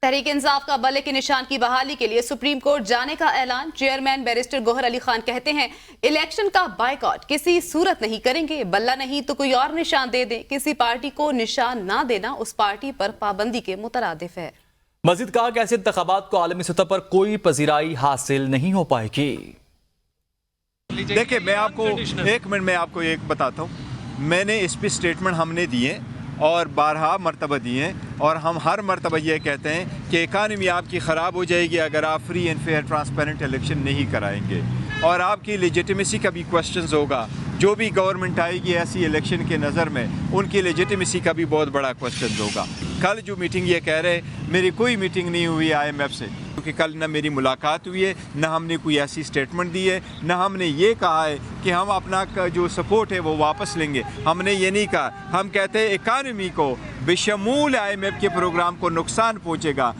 तहरीक इंसाफ का बल्ले के निशान की बहाली के लिए सुप्रीम कोर्ट जाने का ऐलान। चेयरमैन बैरिस्टर गौहर अली खान कहते हैं, इलेक्शन का बायकॉट किसी सूरत नहीं करेंगे, बल्ला नहीं तो कोई और निशान दे दें। किसी पार्टी को निशान ना देना उस पार्टी पर पाबंदी के मुतरादिफ है। मजीद कहा कि ऐसे इंतखाबात को आलमी सतह पर कोई पजीराई हासिल नहीं हो पाएगी। देखिए, मैं आपको एक मिनट में आपको एक बताता हूँ। मैंने इस पर स्टेटमेंट हमने दिए और 12 मरतबा दिए और हम हर मरतबा ये कहते हैं कि इकानमी आपकी ख़राब हो जाएगी अगर आप free and fair transparent election नहीं कराएंगे, और आपकी लेजिटिमेसी का भी क्वेश्चंस होगा। जो भी गवर्नमेंट आएगी ऐसी इलेक्शन के नज़र में, उनकी लेजिटिमेसी का भी बहुत बड़ा क्वेश्चन होगा। कल जो मीटिंग ये कह रहे, मेरी कोई मीटिंग नहीं हुई IMF से, क्योंकि कल ना मेरी मुलाकात हुई है, ना हमने कोई ऐसी स्टेटमेंट दी है, ना हमने ये कहा है कि हम अपना जो सपोर्ट है वो वापस लेंगे। हमने ये नहीं कहा। हम कहते हैं इकानमी को बेशमूल IMF के प्रोग्राम को नुकसान पहुँचेगा।